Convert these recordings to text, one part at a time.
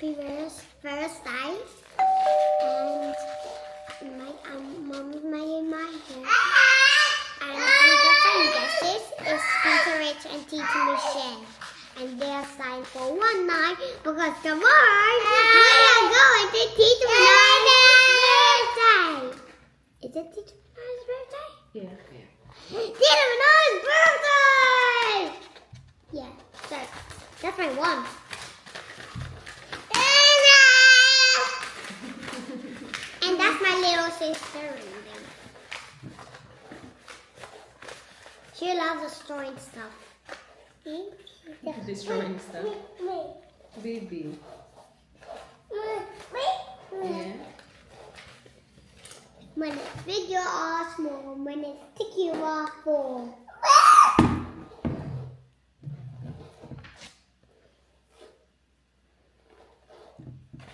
first time, and my mom's made my hair. And we got some guesses. It's Peter Rich and Tita Michelle. And they're signed for one night because tomorrow we are going to Tita Michele's birthday. Is it Tita Michele's birthday? Yeah. Tita Michele's birthday! Yeah, so that's my one. And that's my little sister. She loves destroying stuff. Destroying stuff. Baby. Yeah. When it's big, you are small. When it's thick, you are full.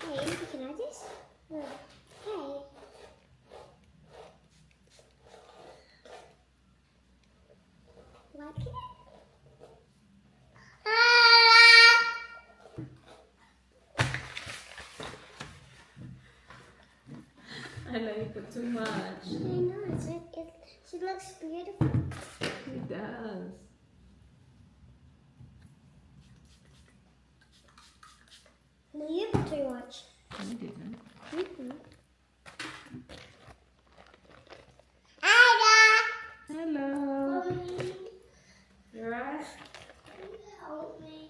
Hey, can I just? Hey. What? I like it too much. I know, she looks beautiful. It does. No, you put too much. I didn't. Mm-hmm. Hello. You alright? Help me.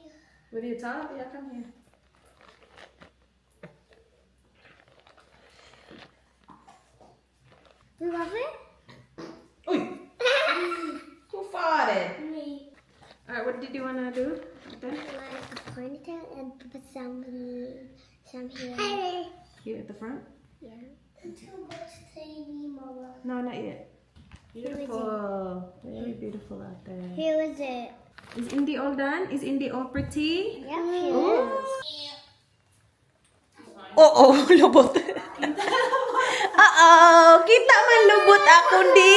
With your top? Yeah, come here. You love it? Oi! Who farted? Me. Alright, what did you want to do? Then? Like a ponytail and put some hair. Here at the front? Yeah. Too much tiny, Mama. No, not yet. Beautiful. Very beautiful out there. Here is it. Is Indy all done? Is Indy all pretty? Yep, here it is. Oo, lubot. Oo, kita man lubot ako, di.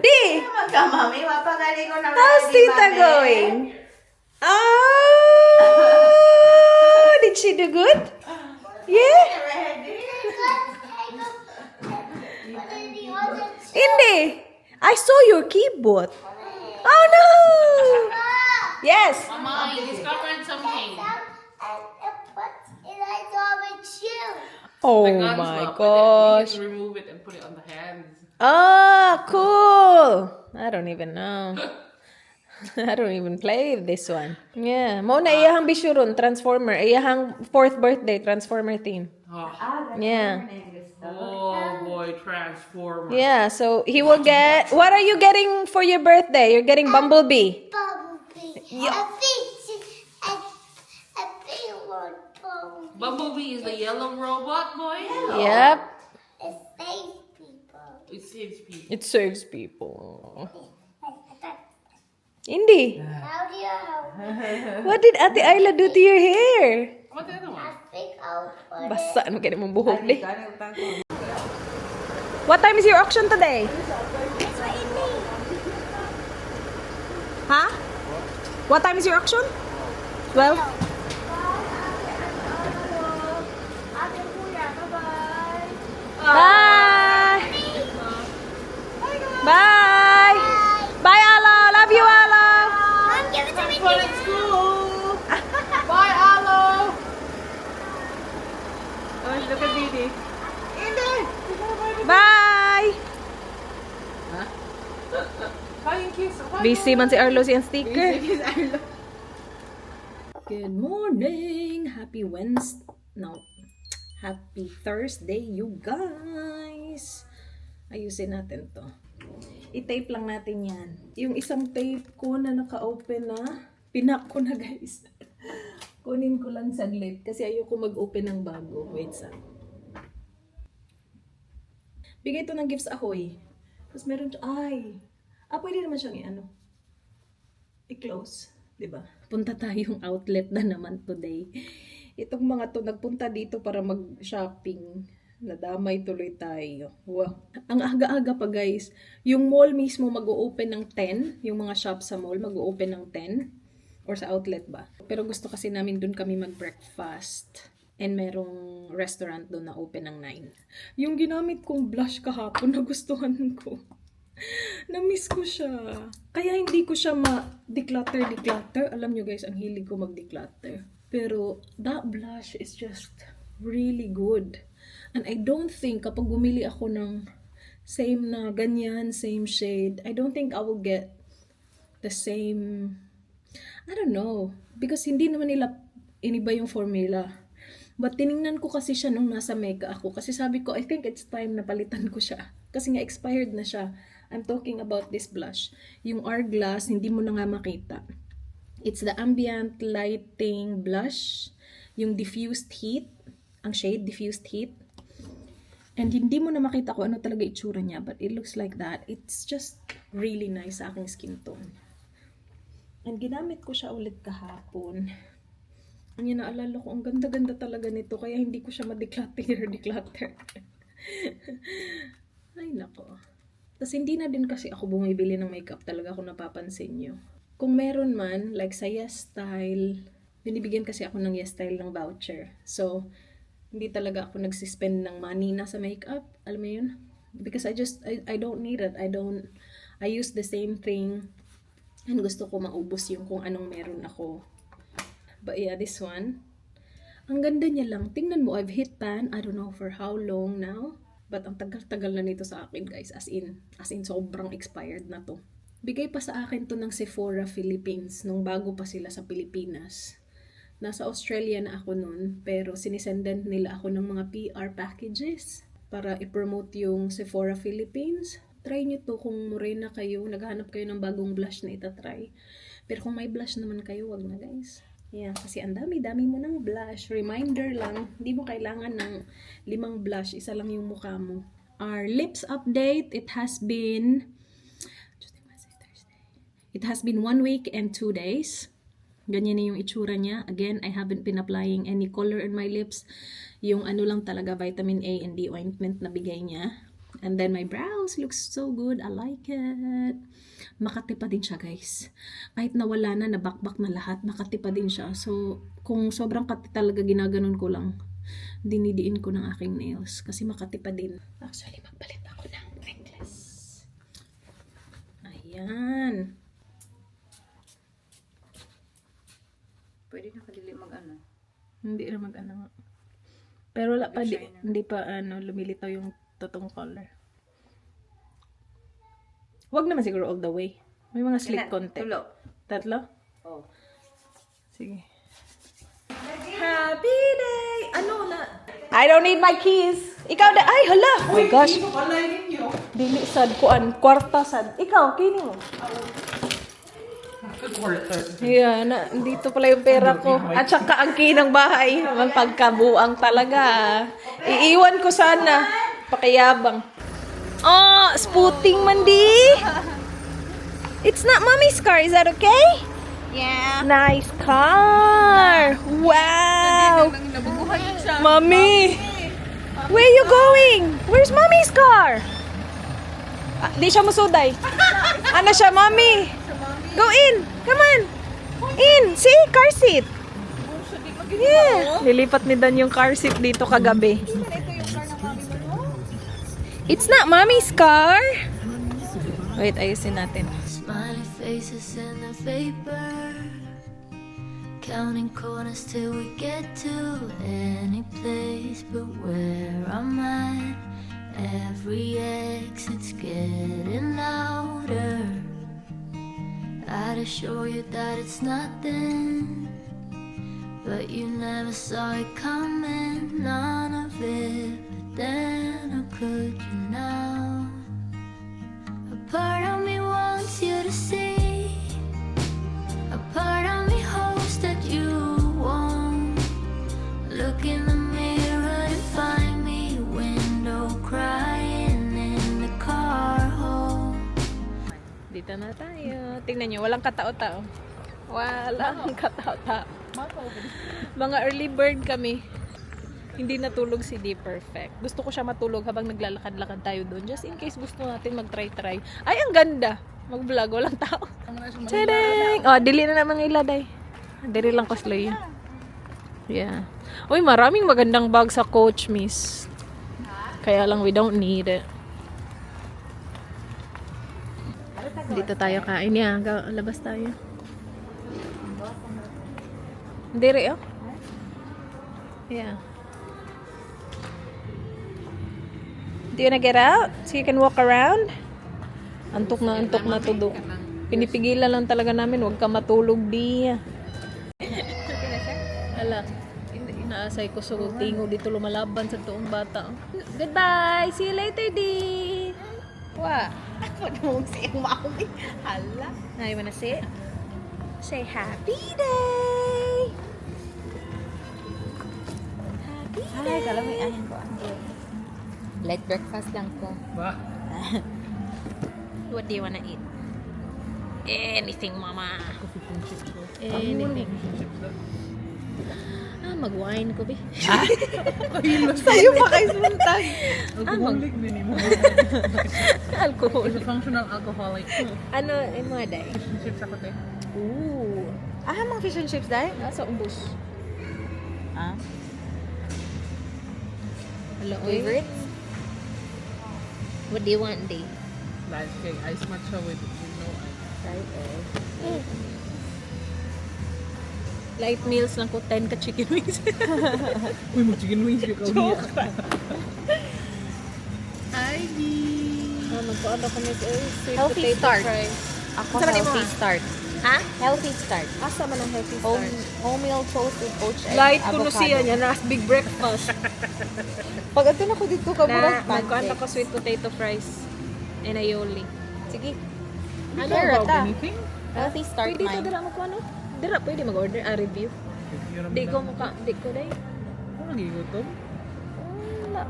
Di. Magkamami, mapagali ko na How's Tita going? Oh, did she do good? Yeah? Indy, I saw your keyboard. Oh no! Yes. Mama, you discovered something. Oh Like my guns, but gosh. you can remove it and put it on the hands. Ah, cool. I don't even know. I don't even play this one. Yeah. Mo na iyahang bisuron, Transformer. Iyahang 4th birthday, Transformer theme. Oh, Yeah. oh boy, Transformer. Yeah, so he will get... What are you getting for your birthday? You're getting Bumblebee. Bumblebee. Yeah. A big one. Bumblebee. Bumblebee is the yellow robot boy. Yep. It saves people. It saves people. It serves people. Indy, How do you help? what did Ate Ayla do to your hair? What the other one? I think I'll put it. Basa ano kaya mong buhok di? What time is your auction today? It's what it means. Huh? What time is your auction? 12? Bye! Bye! Bye, Alo! Love you, Alo! Mom, give it to me. School. Bye, Alo. Oh, look at Didi. Bye! Bye, kiss. Busy man si Arlo siyang sticker. Good morning! Happy Wednesday. No. Happy Thursday, you guys! Ayusin natin to. I-tape lang natin yan. Yung isang tape ko na naka-open na, pinak ko na guys. Kunin ko lang saglit kasi ayoko mag-open ng bago. Wait sa. Bigay to ng gifts ahoy. Tapos meron pwede naman siyang i-close. Diba? Punta tayong outlet na naman today. Itong mga to nagpunta dito para mag-shopping. Nadamay tuloy tayo. Wow. Ang aga-aga pa guys. Yung mall mismo mag-o-open ng 10. Yung mga shop sa mall mag-o-open ng 10. or sa outlet ba. Pero gusto kasi namin dun kami mag-breakfast. And merong restaurant doon na open ng 9. Yung ginamit kong blush kahapon, nagustuhan ko. Na-miss ko siya. Kaya hindi ko siya ma-declutter. Alam nyo guys, ang hilig ko mag-declutter. Pero that blush is just really good. And I don't think kapag bumili ako ng same na ganyan, same shade, I don't think I will get the same, I don't know. Because hindi naman nila iniba yung formula. But tiningnan ko kasi siya nung nasa Mega ako. Kasi sabi ko, I think it's time na palitan ko siya. Kasi nga expired na siya. I'm talking about this blush. Yung Hourglass, hindi mo na nga makita. It's the Ambient Lighting Blush. Yung Diffused Heat. Ang shade, Diffused Heat. And hindi mo na makita ko ano talaga itsura niya. But it looks like that. It's just really nice sa aking skin tone. And ginamit ko siya ulit kahapon. Ang naalala ko, ang ganda-ganda talaga nito. Kaya hindi ko siya ma-declutter. Ay, nako. Tapos hindi na din kasi ako bumibili ng makeup. Talaga kung napapansin nyo. Kung meron man, like sa Yes Style, binibigyan kasi ako ng Yes Style ng voucher. So, hindi talaga ako nagsispend ng money na sa makeup. Alam mo yun? Because I don't need it. I use the same thing. And gusto ko maubos yung kung anong meron ako. But yeah, this one. Ang ganda niya lang. Tingnan mo, I've hit pan. I don't know for how long now. But ang tagal-tagal na nito sa akin, guys. As in sobrang expired na to. Bigay pa sa akin to ng Sephora Philippines nung bago pa sila sa Pilipinas. Nasa Australia na ako nun, pero sinisendan nila ako ng mga PR packages para i-promote yung Sephora Philippines. Try nyo to kung morena kayo, naghahanap kayo ng bagong blush na itatry. Pero kung may blush naman kayo, wag na guys. Yeah, kasi ang dami-dami mo ng blush. Reminder lang, hindi mo kailangan ng 5 blush. Isa lang yung mukha mo. Our lips update, it has been 1 week and 2 days. Ganyan na yung itsura niya. Again, I haven't been applying any color in my lips. Yung ano lang talaga, vitamin A and D ointment na bigay niya. And then my brows looks so good. I like it. Makati pa din siya, guys. Kahit nawala na, nabakbak na lahat, makati pa din siya. So, kung sobrang kati talaga, ginaganon ko lang. Dinidiin ko ng aking nails. Kasi makati pa din. Actually, magpalit ako ng necklace. Ayan. Pwede na kadili mag-ano. Hindi na mag-ano. Pero wala pa, hindi pa lumilitaw yung totoong color. Wag naman siguro all the way. May mga slick konti. Tatlo? Oh. Sige. Happy day! Ano na? I don't need my keys. Ikaw na. Ay, hala! Oh my gosh. Dili sad kuan. Kwarta sad. Ikaw, kini mo. Yeah, dito pala yung pera ko. At saka ang kinang bahay. Ang pagkabuang talaga. Iiwan ko sana. Pakiyabang. Oh, spooting man di. It's not mommy's car. Is that okay? Yeah. Nice car. Wow. Mommy. Where you going? Where's mommy's car? Di siya musuday. Ano siya, mommy? Go in. Come on. In. See? Car seat. Yeah. Nilipat ni Dan yung car seat dito kagabi. It's not mommy's car. Wait, ayusin natin. Smiley faces in the vapor, counting corners till we get to any place but where I'm at. Every exit's getting louder. I'd assure you that it's nothing, but you never saw it coming, none of it. But then how could you now? A part of me wants you to see, a part of me hopes that you won't look in the mirror and find me window crying in the car home. Dito na tayo. Tingnan nyo, walang katao-tao. Walang katao-tao. Mga early bird kami. Hindi natulog si D Perfect. Gusto ko siya matulog habang naglalakad-lakad tayo doon. Just in case gusto natin mag-try-try. Ay, ang ganda! Mag-vlog, walang tao. Tadang! Oh, dili na naman iladay. Diri lang kasloy. Yeah. Uy, maraming magandang bag sa Coach, miss. Kaya lang we don't need it. Dito tayo kain. Yeah, labas tayo. Diri, oh. Yeah. Do you wanna get out? So you can walk around? Antok na todo. Pinipigilan lang talaga namin, huwag ka matulog di. Ala, inaasay ko sugod tingo dito lumalaban sa tuong bata. Goodbye! See you later, di! What? Wag mong siya umami. Hala. Now you wanna say it? Say happy day! Happy Ay, kala mo ayan ko. Light breakfast lang ko. Ba? What do you wanna eat? Anything, mama. Anything. Mag-wine ko, be. Sa'yo pa kayo sumuntan. Alcoholic din mo. Alcohol. It's a functional alcoholic. Ano, mga day? Chips ako te. Ooh. Mga fish and chips dahil? Nasa ubos. Ah? Hello, Favorite? What do you want, day? Live cake. Ice matcha with no ice. Light meals lang ko, 10 ka chicken wings. Uy, mag-chicken wings ka niya. Ivy! Magpaano kami sa sweet Healthy potato start. fries. Ako Saan ba di mo, healthy ah? start. Ha? Healthy start. Asa man ang healthy start? Wholemeal toast with poached egg, Light ko no avocado. siya niya, na big breakfast. Pag ito na ko dito ka Na, murag magkuhan pancake. ako sweet potato fries. And aioli. Sige. Ano Sure, about ta. anything? Healthy start Pwede ito, mine. dira mo ko ano? Dira, pwede mag-order, review. Di ko mukha, di ko day. Ano nagigutom? Wala.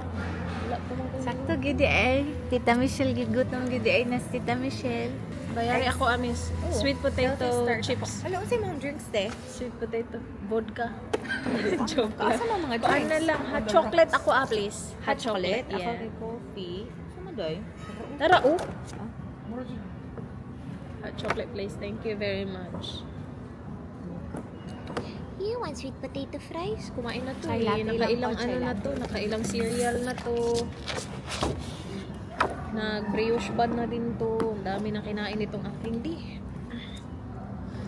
Wala po mga Sakto gidi ay. Tita Michelle gigutom gidi ay nas Tita Michelle. Bayari ako, amis. Sweet potato chips. Hello, sa mga drinks te. Sweet potato. Vodka. Joke Asa lang. mga Ano drinks? lang, hot chocolate ako, please. Hot chocolate? Ako Yeah. kay coffee. Sama doy. Tara, oh. Hot chocolate, please. Thank you very much. You want sweet potato fries? Kumain na to. Chai latte lang Nakailang po, chai ano na latte. to. Nakailang cereal na to. Nag-brioche bun na din to. Ang dami na kinain itong aking di.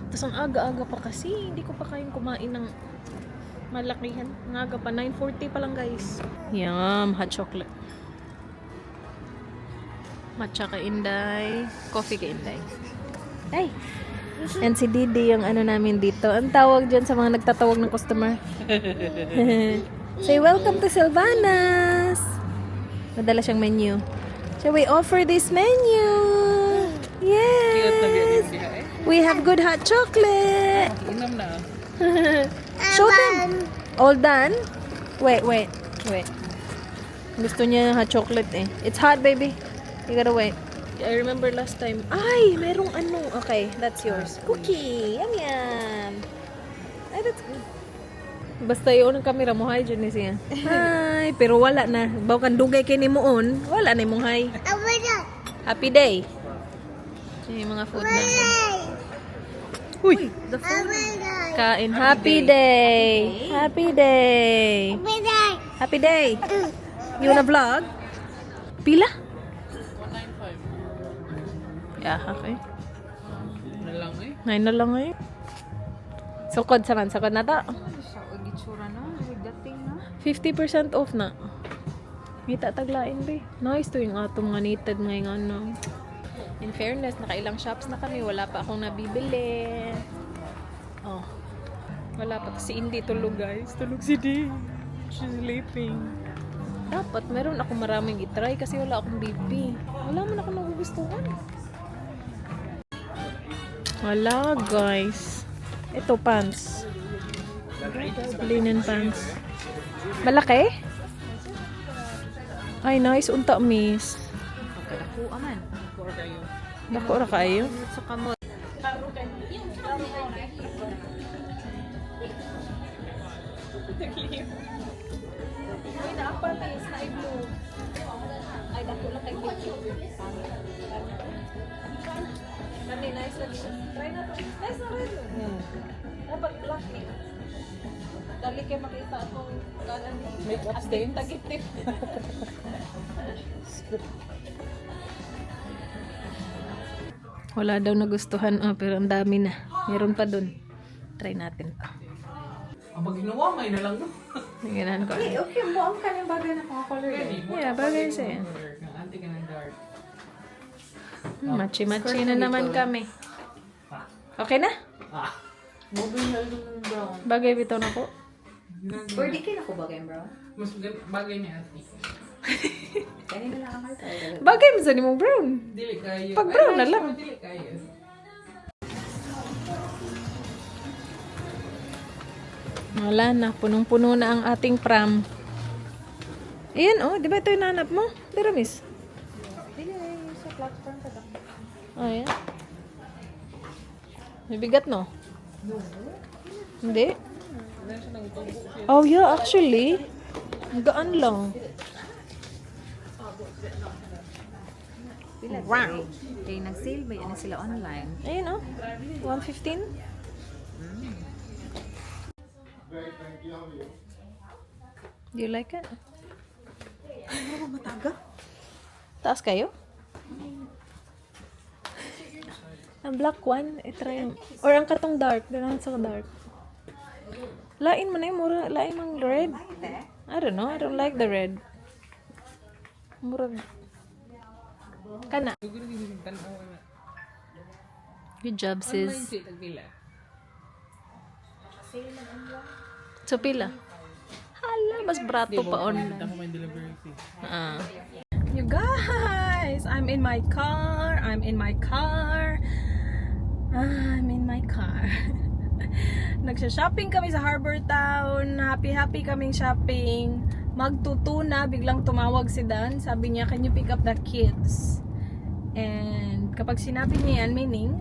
Tapos ang aga-aga pa kasi. Hindi ko pa kayang kumain ng malakihan. Ang aga pa. 9:40 pa lang, guys. Yum. Hot chocolate. Matcha ka, Inday. Coffee ka, Inday. Ay! And si Didi yung ano namin dito. Ang tawag dyan sa mga nagtatawag ng customer. Say, welcome to Silvana's! Madala siyang menu. So we offer this menu. Cute na Yes! siya eh. We have good hot chocolate. Inam na. Show them. All done? Wait. Gusto niya hot chocolate eh. It's hot, baby. You gotta wait. I remember last time. Ay, merong ano. Okay, that's yours. Cookie. Yum. Ay, that's good. Basta yun ang camera mo. Hi, Janice siya. Hi. Pero wala na. Bawa kang dugay kay ni mo on. Wala na mong hi. Happy day. Yan yung mga food natin. Uy! The food. Kain. Happy day. Happy day. Happy day. You wanna vlog? Pila? 195. Yeah, okay. Na lang eh. Ngayon na lang eh. Sukod sa man. Sukod na to. Gitsura no, dating no. 50% off na. Ngita taglain be. Nice to yung atong mga knitted ngayon ano. In fairness, nakailang shops na kami. Wala pa akong nabibili. Oh. Wala pa. Si Indy tulog guys. Tulog si Dee. She's sleeping. Dapat meron ako maraming itry kasi wala akong BP. Wala man ako nagugustuhan. Wala guys. Ito pants. Linen pants. Malaki? Ay nice. Unta miss. Pagkadako aman. Dako ra kayo. Sa kamot. Ay, na-apal na is na i-blue. Ay, dako lang kay blue. Kami, nice na siya. Try na to. Nice na rin. Dapat black eh. Dali kayo makita akong kanan ni. Makeup At stains? tagitip. Wala daw nagustuhan. Oh, pero ang dami na. Meron pa dun. Try natin pa. Ang pag ginawa, may na lang. Tingnan ko. Okay, buong ka ng bagay na color. Yeah, bagay sa'yo. Anti ka ng dark. Machi-machi na naman kami. Okay na? Ah. Mobile na lang ng brown. Bagay bitaw na po. Pwede kayo na ko bagay, bro. Mas bagay niya ate. Kanina lang ang tayo. Bagay mo sa nimong brown. Dili kayo. Pag brown na Ay, lang. Dili kayo. Wala na. Punong-puno na ang ating pram. Ayan, oh. Di ba ito yung nanap mo? Dira, miss. Dili sa platform ka ba? Oh, ayan. May bigat, no? Hindi? Oh, yeah. Actually, gaan lang. Wow. Kaya nag-sale ba yan sila online? Ayun, oh. 115. Do you like it? Mataga? Taas kayo? Ang black one, try yung... Or ang katong dark. Ganun sa dark. Lain mo na yung mura. Lain mang red. I don't know. I don't like the red. Mura. Kana. Good job, sis. So, pila? Hala, mas brato pa online. You guys, I'm in my car. I'm in my car. Nagsha-shopping kami sa Harbor Town. Happy kaming shopping. Magtutuna, biglang tumawag si Dan. Sabi niya, can you pick up the kids? And kapag sinabi niya yan, meaning,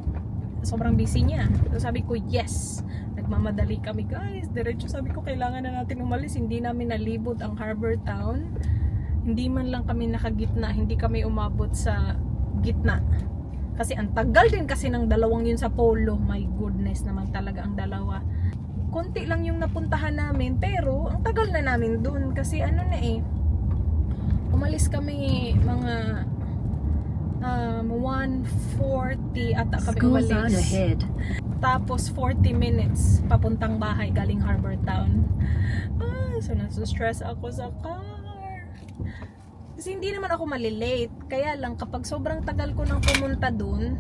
sobrang busy niya. So sabi ko, yes. Nagmamadali kami, guys. Diretso sabi ko, kailangan na natin umalis. Hindi namin nalibot ang Harbor Town. Hindi man lang kami nakagitna. Hindi kami umabot sa gitna. Kasi ang tagal din kasi ng dalawang yun sa polo. My goodness naman talaga ang dalawa. Konti lang yung napuntahan namin. Pero ang tagal na namin dun. Kasi ano na eh. Umalis kami mga 1:40 ata kami umalis. Tapos 40 minutes papuntang bahay galing Harbor Town. So nasustress ako sa car. Kasi hindi naman ako malilate. Kaya lang kapag sobrang tagal ko nang pumunta dun,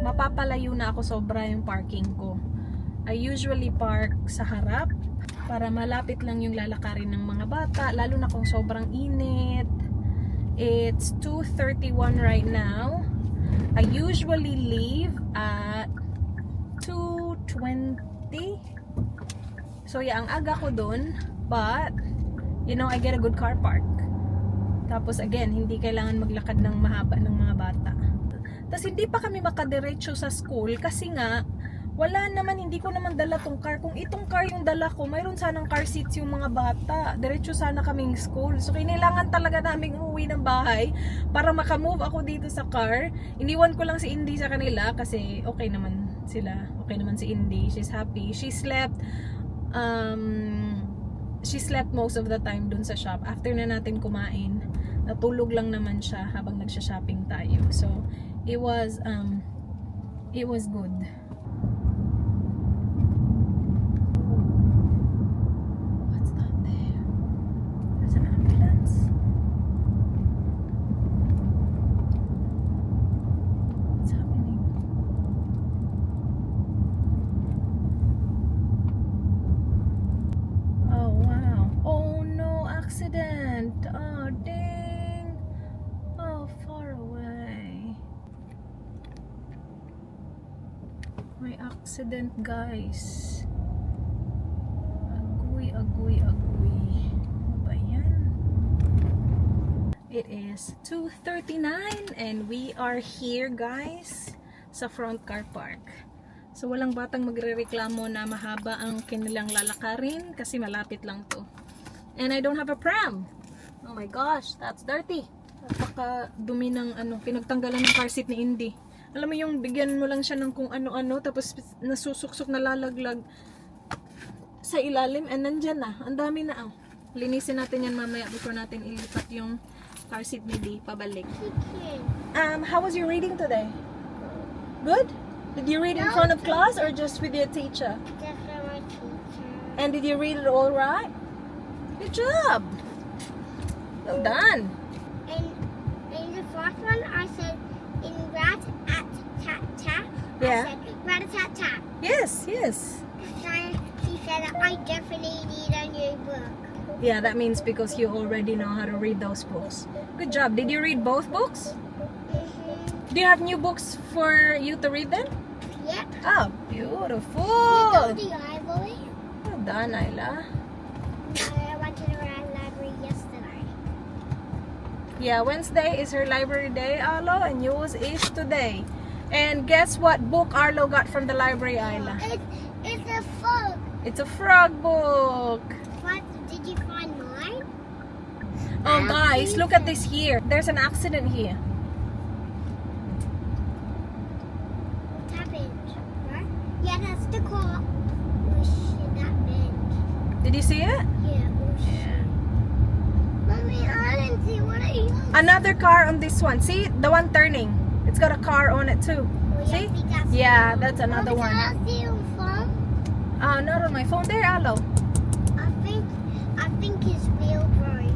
mapapalayo na ako sobra yung parking ko. I usually park sa harap para malapit lang yung lalakarin ng mga bata, lalo na kung sobrang init. It's 2:31 right now. I usually leave at 2:20. So yeah, ang aga ko dun, but you know, I get a good car park. Tapos again, hindi kailangan maglakad ng mahaba ng mga bata. Tapos hindi pa kami makadiretso sa school kasi nga wala naman, hindi ko naman dala tong car. Kung itong car yung dala ko, mayroon sanang car seats yung mga bata. Diretso sana kaming school. So kailangan talaga naming umuwi ng bahay para makamove ako dito sa car. Iniwan ko lang si Indy sa kanila kasi okay naman sila. Okay naman si Indy. She's happy. She slept most of the time dun sa shop. After na natin kumain, natulog lang naman siya habang nagsha-shopping tayo. So it was good. What's that there? There's an ambulance. What's happening? Oh wow. Oh no, accident. Oh dang. Oh, far away. May accident, guys. Agoy. Ano ba yan? It is 2:39 and we are here, guys, sa front car park. So walang batang magrereklamo na mahaba ang kanilang lalakarin kasi malapit lang to. And I don't have a pram. Oh my gosh, that's dirty. napakadumi ng pinagtanggalan ng car seat ni Indy. Alam mo yung bigyan mo lang siya ng kung ano-ano tapos nasusuksok na lalaglag sa ilalim and nandyan na. Ang dami na. Linisin natin yan mamaya before natin ilipat yung car seat ni Dee pabalik. How was your reading today? Good? Did you read in front of class or just with your teacher? Just for my teacher. And did you read it all right? Good job. Well done. And in the first one, I said in rat at tat tat. Yeah. I said rat a tat tat. Yes. She said I definitely need a new book. Yeah, that means because you already know how to read those books. Good job. Did you read both books? Do you have new books for you to read them? Yep. Oh, We beautiful. go to the library. Well done, Ayla. I went to the library yesterday. Yeah, Wednesday is her library day, Arlo, and yours is today. And guess what book Arlo got from the library, Ayla? It's a frog. It's a frog book. What? Did you find mine? Oh, guys, look at this here. There's an accident here. What happened? Right? Yeah, that's the car. Oh shit, that bend. Did you see it? Yeah, oh shit. Mommy, I didn't see what are you? Another car on this one. See? The one turning. It's got a car on it too. Oh, See? I think that's Yeah, that's another Mommy, one. Can I see your phone? Not on my phone. There, Arlo. I think his wheel broke,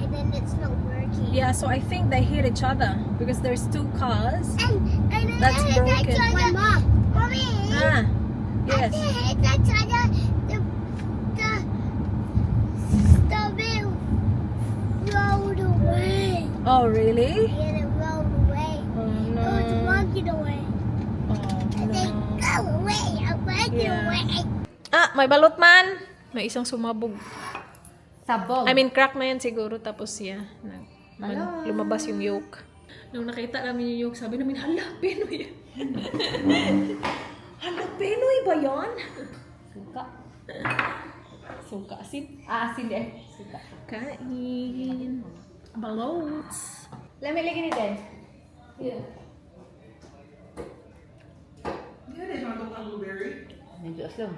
and then it's not working. Yeah, so I think they hit each other because there's two cars. And That's broken. My mom. Mommy. Ah, yes. I hit each other. The wheel rolled away. Oh, really? Yeah, it rolled away. Oh, It was no. walking away. Oh, And then no. go away. I'm walking Yeah. away. May balot man. May isang sumabog. Sabog. I mean, crack na yan siguro. Tapos, yeah, lumabas yung yolk. Nung nakita namin yung yolk, sabi namin, hala, Pinoy yan. Hala, Pinoy ba yan? Suka. Suka, asin. Asin eh. Suka. Kain. Balots. Lamig lagi ni Den. Yeah. Medyo aslam.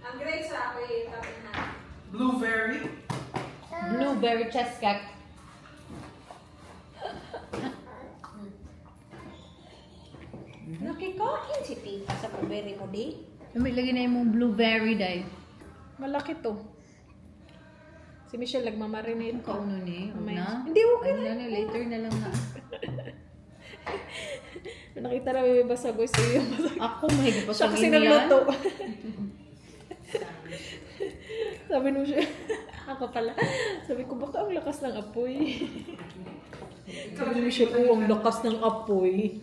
Ang grade sa ako yung Blueberry. Blueberry cheesecake. nakikain si Tita sa blueberry mo, di? Lamig lagi na yung blueberry dahil. Malaki to. Si Michelle nagmamarinate ko. Kauno ni. Huwag na. Hindi, okay Ano na. na, later na lang na. Nakita namin may basagoy sa iyo. Ako, mahigit pa Siya sa kasi inyo yan. nagluto. Sabi nung siya, ako pala. Sabi ko, baka ang lakas ng apoy. Sabi nung siya, ang lakas ng apoy.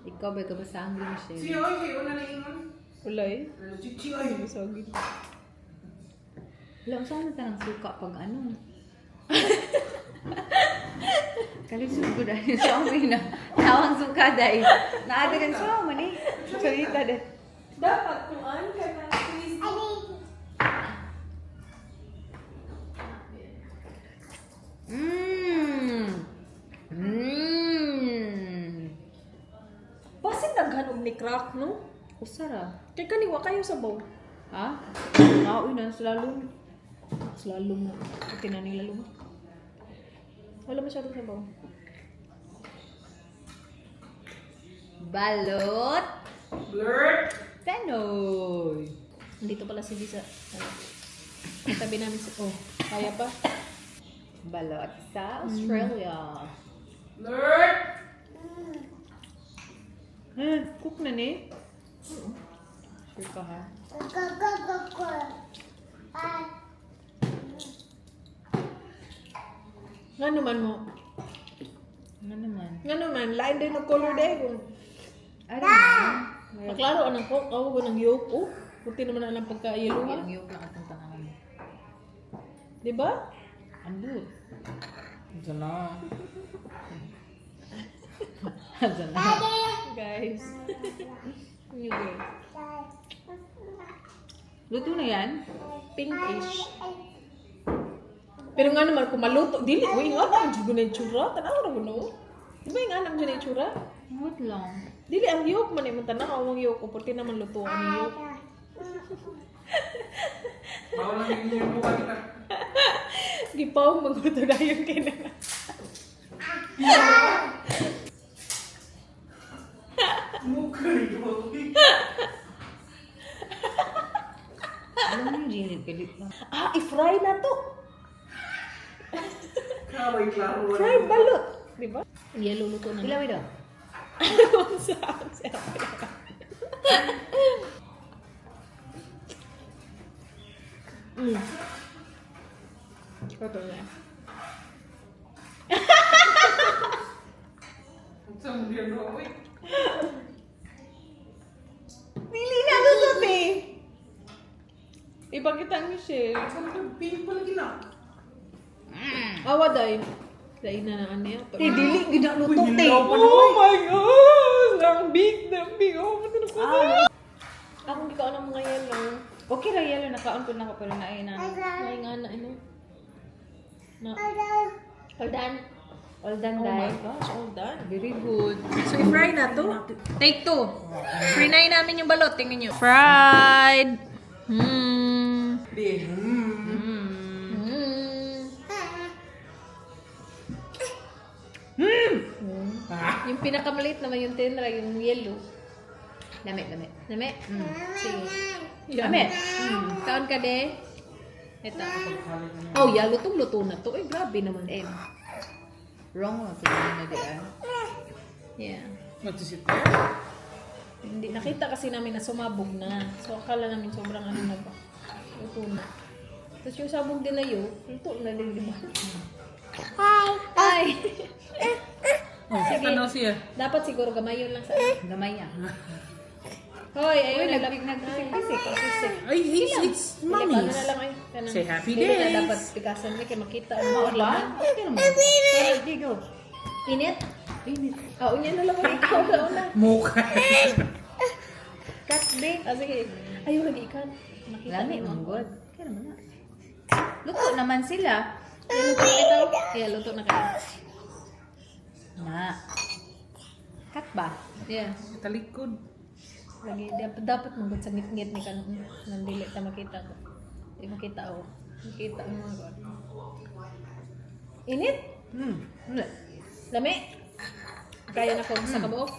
Ikaw ba kabasaan mo siya? Chiyoy, kayo na ingon. Wala eh. Chiyoy. Masagin. Alam, saan na ng suka pag ano? Kalisod ko dahil sa amin na nawang suka dahil. Naadagan sa amin eh. Salita dahil. Dapat kung ano ka na, please. Basin naghanog ni crack, no? Usara. Kaya kaniwa kayo sa bow. Ha? Nauwi na, slalom. Slalom na. Pati na nila luma. Wala masyadong sa bow. Balot. Blurt. Penoy. Nandito pala si Lisa. Katabi namin si... Oh, kaya pa? Balot sa Australia. Blurt. Cook na ni. Sure ka ha? Nga naman mo. Ano naman? Nga naman, lain din ng color dahil. Ano naman? Maklaro anang coke. Ako ko ng yolk. Oh, puti naman na ng pagka-yeluhan. Ang yung lang atong tangan. Diba? Ambot. Diyan na. Diyan na. Guys. You guys. Luto na yan? Pinkish. Pero nga naman, kung maluto, dili ko, ingat ang dyan na yung tsura. Tanaw na mo, no? Di ba yung anak dyan na yung tsura? What lang? Dili, ang yolk man, yung tanaw, ang yolk ko, porque naman luto ang yolk. Bawal lang yung buka kita. Gipaw, magluto na yung kina. Mukha ito. Alam mo yung ginit kalit lang. Ah, i-fry na to. Kaway klaro. Fry balot. Di ba? Yellow luto na. Ilaw ito. Saan? Ito na. Saan mo yan ako eh? Dili na lutot eh. Ibang kita ang Michelle. Saan ka pimple gina? Awa day. Dahil na ano yan. Dili, ginalutok te. Oh my God! Ang big. Oh, pati na ko. Akong gikaw ng mga yellow. Okay ra yelo, nakaon ko na ko pero naay na. Ay nga na, ano? Na. All done. All done, Oh my guys. gosh, all done. Very good. So, i-fry na to. Take 2. Fry namin yung balot. Tingnan nyo. Fried. Di. Yung pinakamaliit naman yung tenra, yung yellow. Lami. Nami? Sige. Lami. Kaon ka de? Ito. Oh, yeah. Lutong-luto na to. Eh, grabe naman. Wrong lang siguro na di ah. Yeah. Magsisit Hindi, nakita kasi namin na sumabog na. So, akala namin sobrang ano na ba. Luto na. Tapos yung sabog din na yun, luto na din, di ba? Hi! Sige. Ano siya? Dapat siguro gamayon lang sa Gamay ah. Hoy, ayun, Uy, nagpisik. Ay, it's Ano mommy's. na lang ay. Kanang- Say happy Dili na days. dapat pikasan mo kaya makita ang mga Ba? laman. Okay naman. Digo. Init? Init. Ah, unya na lang ang ikaw na una. Mukha. Cut big. Ah, sige. Ayaw lagi ikan. Nakita Lami, mo. ang good. Kaya naman na. Luto naman sila. Kaya luto na ito. Kaya luto na kayo. Na. Cut ba? Yeah. Talikod. Lagi, dapat magod sa ngit-ngit ni kanong nandili ta makita ko. Di makita ako. Makita ang mga god. Init? Wala. Lami? Kaya na ko sa kabuok?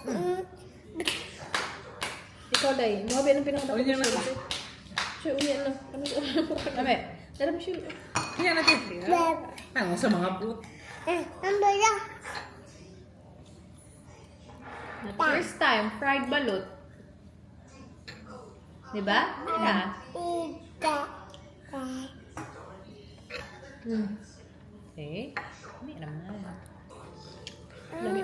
Ikaw, Day. Mga ba pinakita ko? Unya na. Siya, unya na. Lami. Dala mo siya. Yan natin. Ano sa mga put. First time, fried balut. Diba? Na. Okay. Hindi naman. Lami.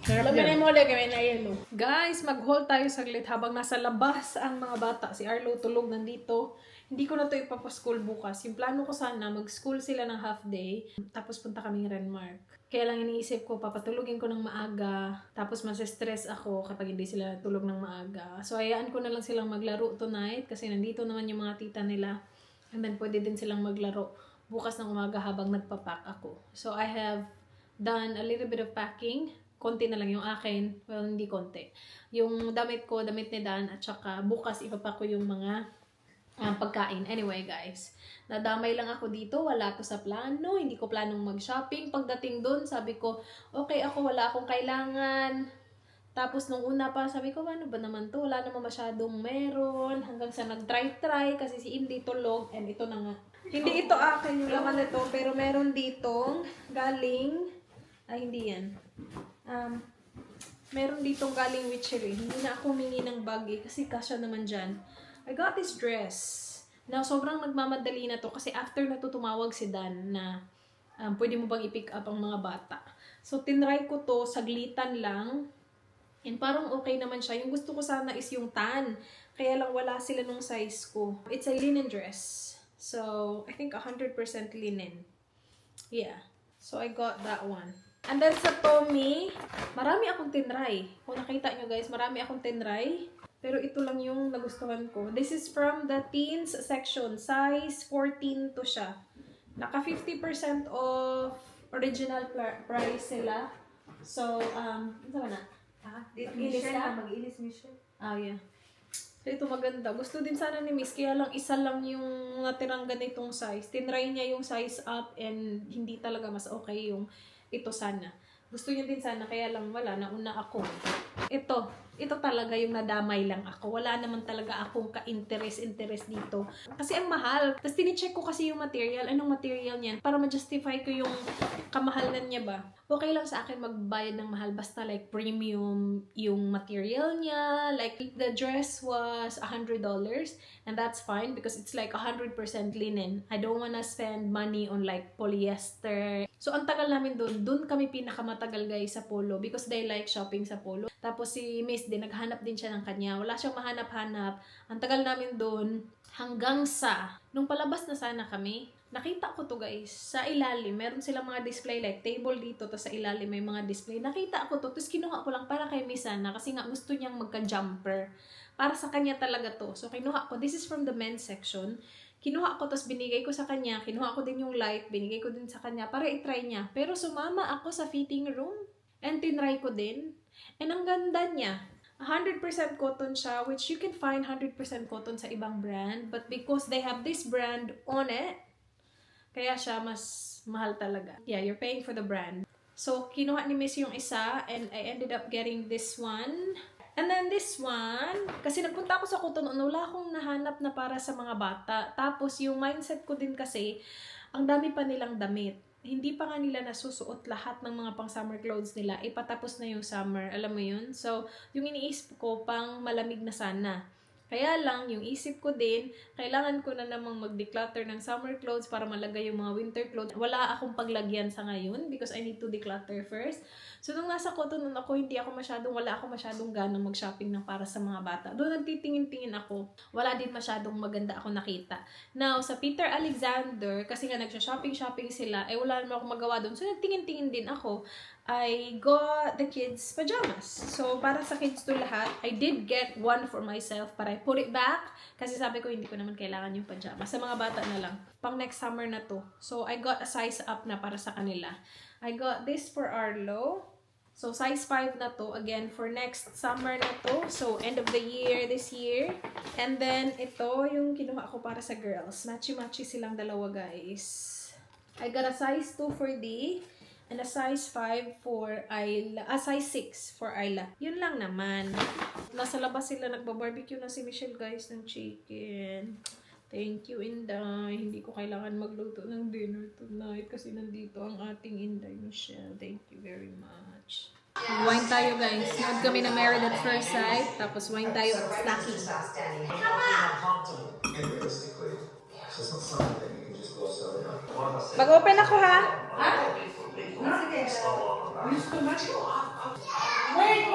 Sarap Lami na yan. yung mole kami na yellow. Guys, mag-haul tayo saglit habang nasa labas ang mga bata. Si Arlo tulog nandito. Hindi ko na to ipapaschool bukas. Yung plano ko sana, mag-school sila ng half day. Tapos punta kaming Renmark. Kaya lang iniisip ko, papatulugin ko ng maaga. Tapos stress ako kapag hindi sila tulog ng maaga. So, hayaan ko na lang silang maglaro tonight. Kasi nandito naman yung mga tita nila. And then, pwede din silang maglaro bukas ng umaga habang nagpapack ako. So, I have done a little bit of packing. Konti na lang yung akin. Well, hindi konti. Yung damit ko, damit ni Dan. At saka, bukas ipapack ko yung mga pagkain. Anyway, guys, nadamay lang ako dito. Wala to sa plano. Hindi ko planong mag-shopping. Pagdating doon, sabi ko, okay ako, wala akong kailangan. Tapos nung una pa, sabi ko, ano ba naman to? Wala naman masyadong meron. Hanggang sa nag-try kasi si Indy tulog. And ito na nga. Hindi ito akin yung laman nito. Pero meron ditong galing. Ay, hindi yan. Meron ditong galing witchery. Hindi na ako humingi ng bag eh. Kasi kasya naman dyan. I got this dress. Now, sobrang nagmamadali na to kasi after na to tumawag si Dan na pwede mo bang i-pick up ang mga bata. So, tinry ko to, saglitan lang. And parang okay naman siya. Yung gusto ko sana is yung tan. Kaya lang wala sila nung size ko. It's a linen dress. So, I think 100% linen. Yeah. So, I got that one. And then sa Tommy, marami akong tinry. Kung nakita nyo guys, marami akong tinry. Pero ito lang yung nagustuhan ko. This is from the teens section. Size 14 to siya. Naka 50% off original price sila. So, ano ba na? Inis ka? Mag-inis, Michelle. Ah, yeah. So, ito maganda. Gusto din sana ni Miss. Kaya lang isa lang yung natirang ganitong size. Tinry niya yung size up and hindi talaga mas okay yung ito sana. Gusto niya din sana. Kaya lang wala. Nauna ako. Ito talaga yung nadamay lang ako. Wala naman talaga akong ka-interest dito. Kasi ang mahal. Tapos tinicheck ko kasi yung material. Anong material niyan? Para ma-justify ko yung kamahalan niya ba. Okay lang sa akin magbayad ng mahal. Basta like premium yung material niya. Like the dress was $100. And that's fine because it's like 100% linen. I don't wanna spend money on like polyester. So ang tagal namin doon. Doon kami pinakamatagal guys sa Polo. Because they like shopping sa Polo. Tapos si Miss din, naghanap din siya ng kanya. Wala siyang mahanap-hanap. Ang tagal namin doon hanggang sa, nung palabas na sana kami, nakita ko to guys, sa ilalim, meron silang mga display like table dito, tapos sa ilalim may mga display. Nakita ko to, tapos kinuha ko lang para kay Miss Sana kasi nga gusto niyang magka-jumper. Para sa kanya talaga to. So kinuha ko, this is from the men's section. Kinuha ko, tapos binigay ko sa kanya. Kinuha ko din yung light, binigay ko din sa kanya para itry niya. Pero sumama ako sa fitting room and tinry ko din. And ang ganda niya. 100% cotton siya, which you can find 100% cotton sa ibang brand. But because they have this brand on it, kaya siya mas mahal talaga. Yeah, you're paying for the brand. So, kinuha ni Miss yung isa, and I ended up getting this one. And then this one, kasi nagpunta ako sa cotton, wala akong nahanap na para sa mga bata. Tapos, yung mindset ko din kasi, ang dami pa nilang damit. Hindi pa nga nila nasusuot lahat ng mga pang summer clothes nila. Ipatapos na yung summer. Alam mo yun? So, yung iniisip ko, pang malamig na sana. Kaya lang, yung isip ko din, kailangan ko na namang mag-declutter ng summer clothes para malagay yung mga winter clothes. Wala akong paglagyan sa ngayon because I need to declutter first. So, nung nasa cotton nun ako, wala ako masyadong gana mag-shopping ng para sa mga bata. Doon nagtitingin-tingin ako. Wala din masyadong maganda ako nakita. Now, sa Peter Alexander, kasi nga nagsha-shopping sila, wala naman ako magawa doon. So, nagtingin-tingin din ako. I got the kids' pajamas. So, para sa kids to lahat, I did get one for myself, but I put it back kasi sabi ko hindi ko naman kailangan yung pajamas. Sa mga bata na lang. Pang next summer na to. So, I got a size up na para sa kanila. I got this for Arlo. So, size 5 na to. Again, for next summer na to. So, end of the year, this year. And then, ito yung kinuha ko para sa girls. Matchy-matchy silang dalawa, guys. I got a size 2 for D. And a size 5 for Ayla. Size 6 for Ayla. Yun lang naman. Nasa labas sila nagbabarbecue na si Michelle, guys, ng chicken. Thank you, Inday. Hindi ko kailangan magluto ng dinner tonight kasi nandito ang ating Inday, Michelle. Thank you very much. Wine tayo, guys. Nod kami na Married at First Sight. Tapos wine tayo at snacking. Mag-open ako, ha? Wait!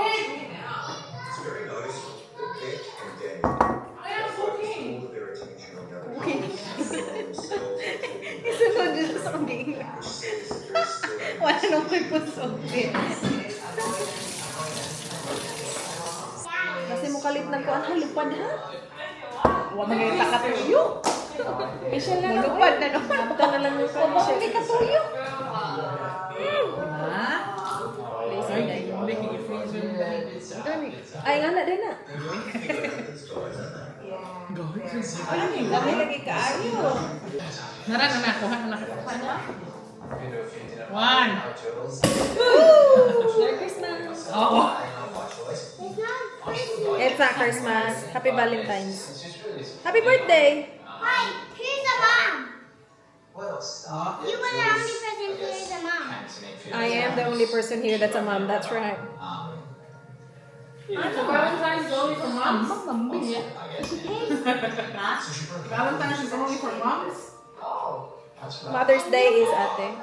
It's very noticeable. The cake and Daniel. I am cooking. All of their attention on the other Isunod dito sa kabing. Wala nang may pusogin. Kasi mo kalit ko ang halupad, ha? Huwag mga takatuyo. Michelle na Mulupad na naman. Napta na lang yung Huwag mga may katuyo. Ha? Ay, nga na din na. Dami lagi kaayo. Nara na ako. One. Merry Christmas. Oo. It's not Christmas. Happy Valentine's. Happy birthday! Hi, who's the mom? You were the only person who's the mom. I am the only person here that's a mom. That's right. Valentine's is only for moms. Valentine's is only for moms. Mother's Day is ate.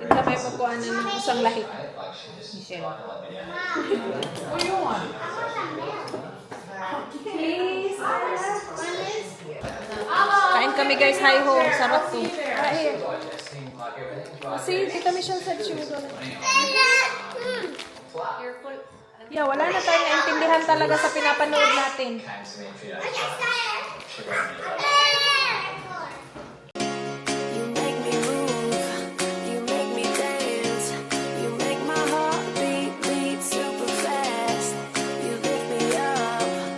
Ito may magkuhan ng isang lahi. Michelle. What do you want? Please. Kain kami guys. Hi ho. Sarap to. Kasi Tita Michelle said she would want Yeah, wala na tayong naintindihan talaga sa pinapanood natin. Okay,